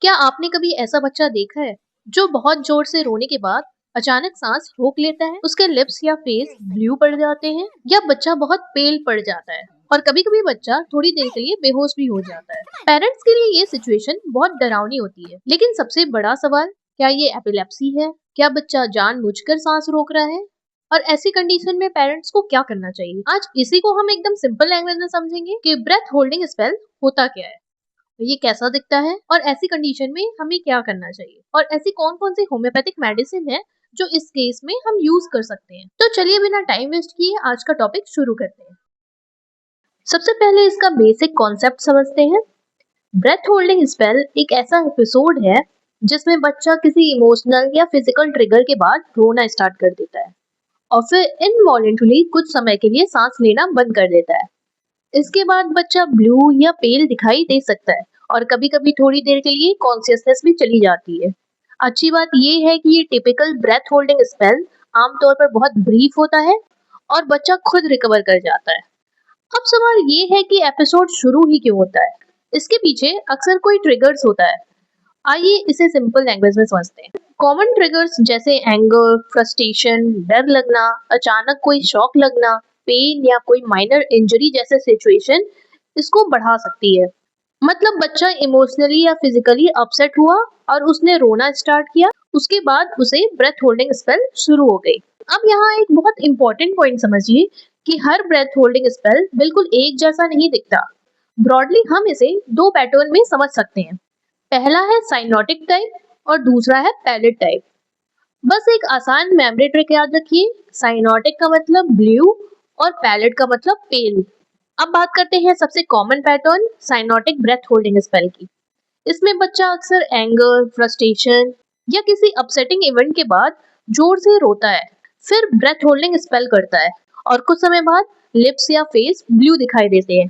क्या आपने कभी ऐसा बच्चा देखा है जो बहुत जोर से रोने के बाद अचानक सांस रोक लेता है, उसके लिप्स या फेस ब्लू पड़ जाते हैं या बच्चा बहुत पेल पड़ जाता है और कभी कभी बच्चा थोड़ी देर के लिए बेहोश भी हो जाता है। पेरेंट्स के लिए ये सिचुएशन बहुत डरावनी होती है, लेकिन सबसे बड़ा सवाल, क्या ये एपिलेप्सी है? क्या बच्चा जानबूझकर सांस रोक रहा है? और ऐसी कंडीशन में पेरेंट्स को क्या करना चाहिए? आज इसी को हम एकदम सिंपल लैंग्वेज में समझेंगे कि ब्रेथ होल्डिंग स्पेल होता क्या है, ये कैसा दिखता है और ऐसी कंडीशन में हमें क्या करना चाहिए, और ऐसी कौन कौन सी होम्योपैथिक मेडिसिन है जो इस केस में हम यूज कर सकते हैं। तो चलिए बिना टाइम वेस्ट किए आज का टॉपिक शुरू करते हैं। सबसे पहले इसका बेसिक कॉन्सेप्ट समझते हैं। ब्रेथ होल्डिंग स्पेल एक ऐसा एपिसोड है जिसमें बच्चा किसी इमोशनल या फिजिकल ट्रिगर के बाद रोना स्टार्ट कर देता है और फिर इनवॉलेंटली कुछ समय के लिए सांस लेना बंद कर देता है। इसके बाद बच्चा ब्लू या पेल दिखाई दे सकता है और कभी-कभी थोड़ी देर के लिए कॉन्शियसनेस भी चली जाती है। अच्छी बात ये है कि ये टिपिकल ब्रेथ होल्डिंग स्पेल आमतौर पर बहुत ब्रीफ होता है और बच्चा खुद रिकवर कर जाता है। अब सवाल ये है कि एपिसोड शुरू ही क्यों होता है? इसके पीछे अक्सर कोई ट्रिगर्स होता है। आइए इसे सिंपल लैंग्वेज में समझते हैं। कॉमन ट्रिगर्स जैसे एंगर, फ्रस्ट्रेशन, डर लगना, अचानक कोई शॉक लगना, पेन या कोई माइनर इंजरी जैसे सिचुएशन इसको बढ़ा सकती है। मतलब बच्चा इमोशनली या फिजिकली अपसेट हुआ और उसने रोना स्टार्ट किया, उसके बाद उसे ब्रेथ होल्डिंग स्पेल शुरू हो गई। अब यहाँ एक बहुत इंपॉर्टेंट पॉइंट समझिए कि हर ब्रेथ होल्डिंग स्पेल बिल्कुल एक जैसा नहीं दिखता। ब्रॉडली हम इसे दो पैटर्न में समझ सकते हैं। पहला है साइनोटिक टाइप और दूसरा है पैलेट टाइप। बस एक आसान मेमोरी ट्रिक याद रखिए, साइनोटिक का मतलब ब्लू और पैलेट का मतलब पेल। अब बात करते हैं सबसे common pattern cyanotic breath holding spell की। इसमें बच्चा अक्सर एंगर, फ्रस्ट्रेशन या किसी अपसेटिंग इवेंट के बाद जोर से रोता है, फिर ब्रेथ होल्डिंग स्पेल करता है और कुछ समय बाद लिप्स या फेस ब्लू दिखाई देते हैं।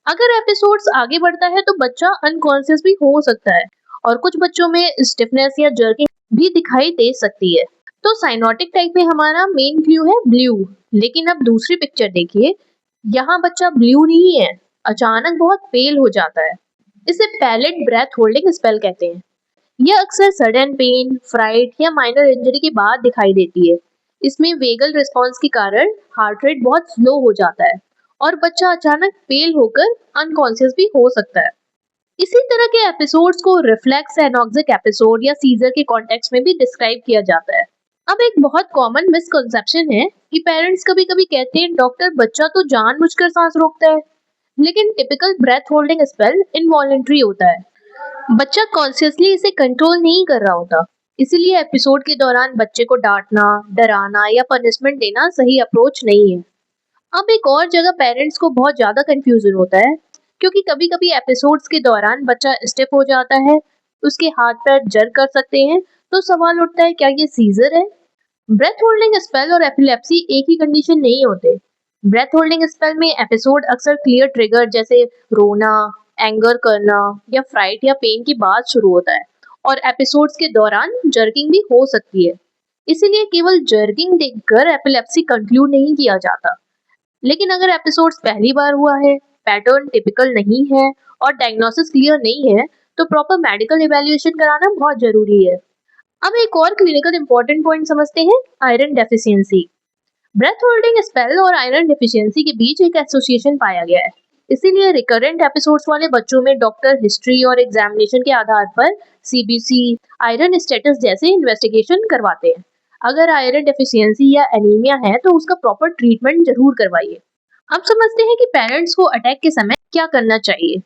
अगर एपिसोड्स आगे बढ़ता है तो बच्चा अनकॉन्शियस भी हो सकता है और कुछ बच्चों में स्टिफनेस या जर्किंग भी दिखाई दे सकती है। तो साइनोटिक टाइप में हमारा मेन क्लू है ब्लू, लेकिन अब दूसरी पिक्चर देखिए, यहाँ बच्चा ब्लू नहीं है, अचानक बहुत पेल हो जाता है। इसे पैलेट ब्रेथ होल्डिंग स्पेल कहते हैं। यह अक्सर सडन पेन, फ्राइट या माइनर इंजरी के बाद दिखाई देती है। इसमें वेगल रिस्पॉन्स के कारण हार्ट रेट बहुत स्लो हो जाता है और बच्चा अचानक फेल होकर अनकॉन्शियस भी हो सकता है। इसी तरह के एपिसोड्स को रिफ्लेक्स एनॉक्सिक एपिसोड या सीजर के कॉन्टेक्स्ट में भी डिस्क्राइब किया जाता है। अब एक बहुत कॉमन मिसकंसेप्शन है कि पेरेंट्स कभी-कभी कहते हैं डॉक्टर बच्चा तो जानबूझकर सांस रोकता है, लेकिन typical breath holding spell involuntary होता है। बच्चा कॉन्शियसली इसे कंट्रोल नहीं कर रहा होता। इसीलिए एपिसोड के दौरान बच्चे को डांटना, डराना या पनिशमेंट देना सही अप्रोच नहीं है। अब एक और जगह पेरेंट्स को बहुत ज्यादा कंफ्यूजन होता है, क्योंकि कभी-कभी एपिसोड्स के दौरान बच्चा स्टिफ हो जाता है, उसके हाथ पैर जर्क कर सकते हैं, तो सवाल उठता है क्या ये सीजर है? ब्रेथ होल्डिंग स्पेल और एपिलेप्सी एक ही कंडीशन नहीं होते। ब्रेथ होल्डिंग स्पेल में एपिसोड अक्सर क्लियर ट्रिगर जैसे रोना, एंगर करना या फ्राइट या पेन के बाद शुरू होता है और एपिसोड्स के दौरान जर्किंग भी हो सकती है। इसीलिए केवल जर्किंग देखकर एपिलेप्सी कंक्लूड नहीं किया जाता। लेकिन अगर एपिसोड्स पहली बार हुआ है, पैटर्न टिपिकल नहीं है और डायग्नोसिस क्लियर नहीं है, तो प्रॉपर मेडिकल इवैल्यूएशन कराना बहुत जरूरी है। अब एक और क्लिनिकल इंपॉर्टेंट पॉइंट समझते हैं, iron deficiency. Breath holding spell और आयरन डेफिशिएंसी के बीच एक एसोसिएशन पाया गया है। इसीलिए रिकरेंट एपिसोड्स वाले बच्चों में डॉक्टर हिस्ट्री और एग्जामिनेशन के आधार पर सीबीसी, आयरन स्टेटस जैसे इन्वेस्टिगेशन करवाते हैं। अगर आयरन डेफिशिएंसी या एनीमिया है तो उसका प्रॉपर ट्रीटमेंट जरूर करवाइए। अब समझते हैं कि पेरेंट्स को अटैक के समय क्या करना चाहिए।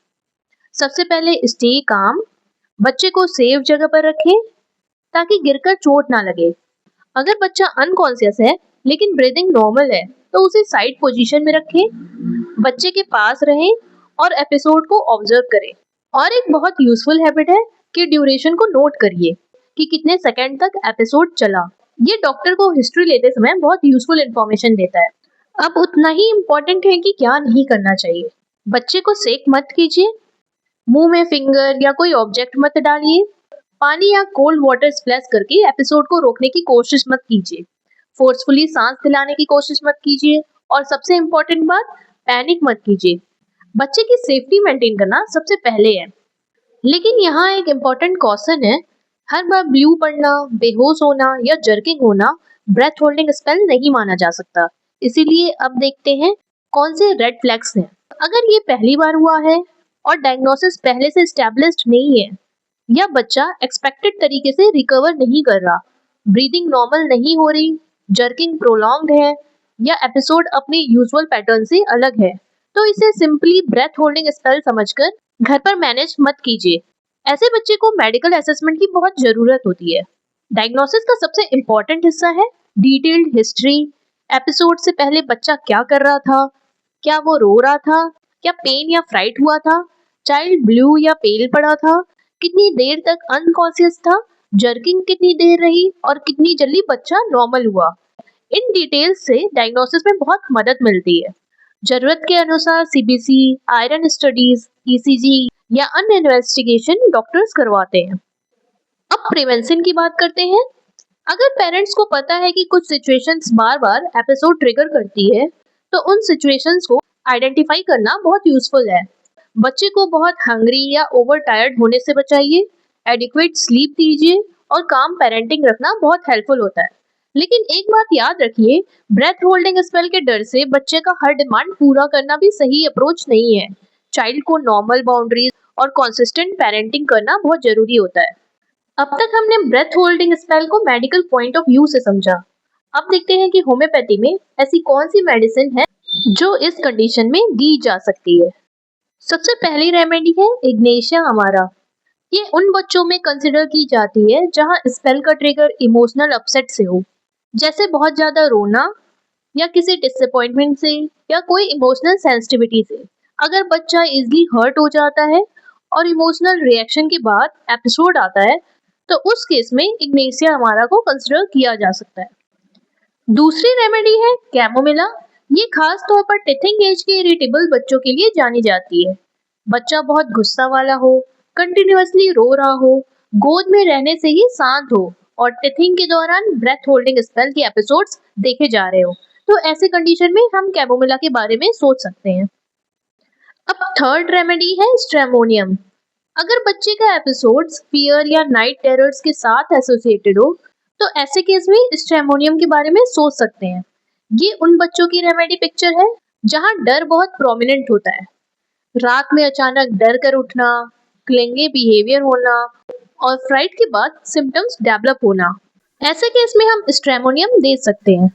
सबसे पहले स्टे काम, बच्चे को सेफ जगह पर रखें ताकि गिरकर चोट ना लगे। अगर बच्चा अनकॉन्शियस है लेकिन ब्रीदिंग नॉर्मल है तो उसे साइड पोजीशन में रखें, बच्चे के पास रहें और एपिसोड को ऑब्जर्व करें। और एक बहुत यूजफुल हैबिट है कि ड्यूरेशन को नोट करिए कि कितने सेकंड तक एपिसोड चला। ये डॉक्टर को हिस्ट्री लेते समय बहुत यूजफुल इंफॉर्मेशन देता है। अब उतना ही इम्पोर्टेंट है कि क्या नहीं करना चाहिए। बच्चे को सेक मत कीजिए, मुंह में फिंगर या कोई ऑब्जेक्ट मत डालिए, पानी या कोल्ड वाटर स्प्लैश करके एपिसोड को रोकने की कोशिश मत कीजिए, फोर्सफुली सांस दिलाने की कोशिश मत कीजिए और सबसे इम्पोर्टेंट बात, पैनिक मत कीजिए। बच्चे की सेफ्टी मेंटेन करना सबसे पहले है। लेकिन यहाँ एक इम्पोर्टेंट कॉशन है, हर बार ब्लू पड़ना, बेहोश होना या जर्किंग होना ब्रेथ होल्डिंग स्पेल नहीं माना जा सकता। इसीलिए अब देखते हैं कौन से रेड फ्लैग्स हैं। अगर ये पहली बार हुआ है और डायग्नोसिस पहले से एस्टैब्लिश्ड नहीं है, या बच्चा एक्सपेक्टेड तरीके से रिकवर नहीं कर रहा, ब्रीदिंग नॉर्मल नहीं हो रही, जर्किंग प्रोलॉन्ग्ड है, या एपिसोड अपने यूजुअल पैटर्न से अलग है, तो इसे सिंपली ब्रेथ होल्डिंग स्पेल समझकर घर पर मैनेज मत कीजिए। ऐसे बच्चे को मेडिकल असेसमेंट की बहुत जरूरत होती है। डायग्नोसिस का सबसे इम्पोर्टेंट हिस्सा है डिटेल्ड हिस्ट्री। एपिसोड से पहले बच्चा क्या कर रहा था, क्या वो रो रहा था, क्या पेन या फ्राइट हुआ था, चाइल्ड ब्लू या पेल पड़ा था, कितनी देर तक अनकॉन्शियस था, जर्किंग कितनी देर रही और कितनी जल्दी बच्चा नॉर्मल हुआ। इन डिटेल्स से डायग्नोसिस में बहुत मदद मिलती है। जरूरत के अनुसार सीबीसी, आयरन स्टडीज, ईसीजी या अन्य इन्वेस्टिगेशन डॉक्टर्स करवाते हैं। अब प्रिवेंशन की बात करते हैं। अगर पेरेंट्स को पता है कि कुछ सिचुएशंस बार बार एपिसोड ट्रिगर करती है, तो उन सिचुएशंस को आइडेंटिफाई करना बहुत यूजफुल है। बच्चे को बहुत हंग्री या ओवर टायर्ड होने से बचाइए, एडिक्वेट स्लीप दीजिए और काम पेरेंटिंग रखना बहुत हेल्पफुल होता है। लेकिन एक बात याद रखिए, ब्रेथ होल्डिंग स्पेल के डर से बच्चे का हर डिमांड पूरा करना भी सही अप्रोच नहीं है। चाइल्ड को नॉर्मल बाउंड्रीज और कंसिस्टेंट पेरेंटिंग करना बहुत जरूरी होता है। अब तक हमने ब्रेथ होल्डिंग स्पेल को मेडिकल पॉइंट ऑफ व्यू से समझा। अब देखते हैं कि होम्योपैथी में ऐसी कौन सी मेडिसिन है जो इस कंडीशन में दी जा सकती है। सबसे पहली रेमेडी है इग्नेशिया अमारा। ये उन बच्चों में कंसिडर की जाती है जहां स्पेल का ट्रिगर इमोशनल अपसेट से हो, जैसे बहुत ज्यादा रोना या किसी डिसअपॉइंटमेंट से या कोई इमोशनल सेंसिटिविटी से। अगर बच्चा इजीली हर्ट हो जाता है और इमोशनल रिएक्शन के बाद एपिसोड आता है, तो उस केस में इग्नेशिया अमारा को कंसिडर किया जा सकता है। दूसरी रेमेडी है कैमोमिला। ये खास तौर पर टिथिंग एज के इरिटेबल बच्चों के लिए जानी जाती है। बच्चा बहुत गुस्सा वाला हो, कंटिन्यूअसली रो रहा हो, गोद में रहने से ही शांत हो और टिथिंग के दौरान ब्रेथ होल्डिंग स्पेल के एपिसोड्स देखे जा रहे हो, तो ऐसे कंडीशन में हम कैमोमिला के बारे में सोच सकते हैं। अब थर्ड रेमेडी है स्ट्रेमोनियम। अगर बच्चे का एपिसोड्स फियर या नाइट टेरर्स के साथ एसोसिएटेड हो, तो ऐसे केस में स्ट्रेमोनियम के बारे में सोच सकते हैं। ये उन बच्चों की रेमेडी पिक्चर है जहां डर बहुत प्रोमिनेंट होता है। रात में अचानक डर कर उठना, क्लिंगी बिहेवियर होना और फ्राइट के बाद सिम्टम्स डेवलप होना। ऐसे केस में हम स्ट्रेमोनियम दे सकते हैं।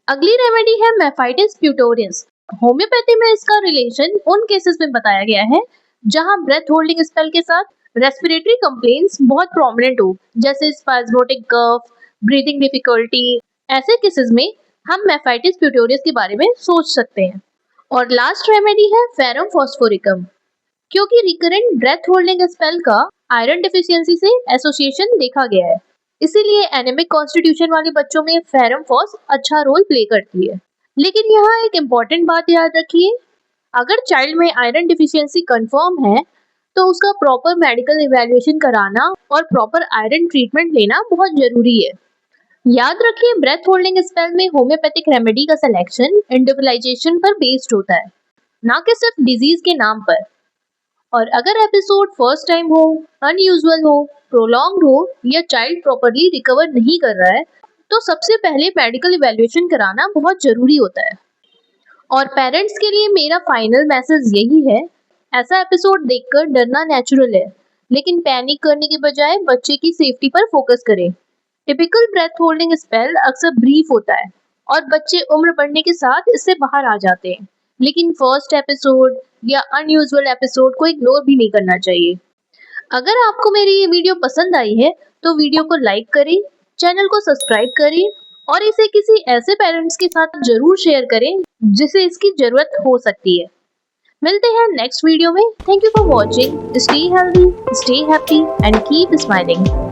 अगली रेमेडी है मेफाइटिस प्यूटोरियस। होम्योपैथी में इसका रिलेशन उन केसेस में बताया गया है जहां ब्रेथ होल्डिंग स्पेल के साथ रेस्पिरेटरी कंप्लेंट्स बहुत प्रोमिनेंट हो, जैसे स्पाज्मोटिक कफ, ब्रीदिंग डिफिकल्टी। ऐसे केसेस में हम मेफाइटिस प्यूटोरियस के बारे में सोच सकते हैं। और लास्ट रेमेडी है फेरम फॉस्फोरिकम। क्योंकि रिकरेंट ब्रेथ होल्डिंग स्पेल का आयरन डिफिशियंसी से एसोसिएशन देखा गया है, इसीलिए एनेमिक कॉन्स्टिट्यूशन वाले बच्चों में फेरम फॉस अच्छा रोल प्ले करती है। लेकिन यहाँ एक इम्पॉर्टेंट बात याद रखिए, अगर चाइल्ड में आयरन डिफिशियंसी कंफर्म है, तो उसका प्रॉपर मेडिकल इवैल्यूएशन कराना और प्रॉपर आयरन ट्रीटमेंट लेना बहुत जरूरी है। याद रखिए, ब्रेथ होल्डिंग स्पेल में होम्योपैथिक रेमेडी का सिलेक्शन इंडिविजुअलाइजेशन पर बेस्ड होता है, ना कि सिर्फ डिजीज के नाम पर। और अगर एपिसोड फर्स्ट टाइम हो, अनयूजुअल हो, प्रोलॉन्ग्ड हो या चाइल्ड प्रॉपर्ली रिकवर नहीं कर रहा है, तो सबसे पहले मेडिकल इवैल्यूएशन कराना बहुत जरूरी होता है। और पेरेंट्स के लिए मेरा फाइनल मैसेज यही है, ऐसा एपिसोड देखकर डरना नेचुरल है, लेकिन पैनिक करने के बजाय बच्चे की सेफ्टी पर फोकस करें। टिपिकल ब्रेथ होल्डिंग स्पेल अक्सर ब्रीफ होता है और बच्चे उम्र बढ़ने के साथ इससे बाहर आ जाते हैं, लेकिन फर्स्ट एपिसोड या अनयूजुअल एपिसोड को इग्नोर भी नहीं करना चाहिए। अगर आपको मेरी ये वीडियो पसंद आई है, तो वीडियो को लाइक करें, चैनल को सब्सक्राइब करें और इसे किसी ऐसे पेरेंट्स के साथ जरूर शेयर करें जिसे इसकी जरूरत हो सकती है। मिलते हैं नेक्स्ट वीडियो में। Thank you for watching. Stay healthy, stay happy and keep smiling.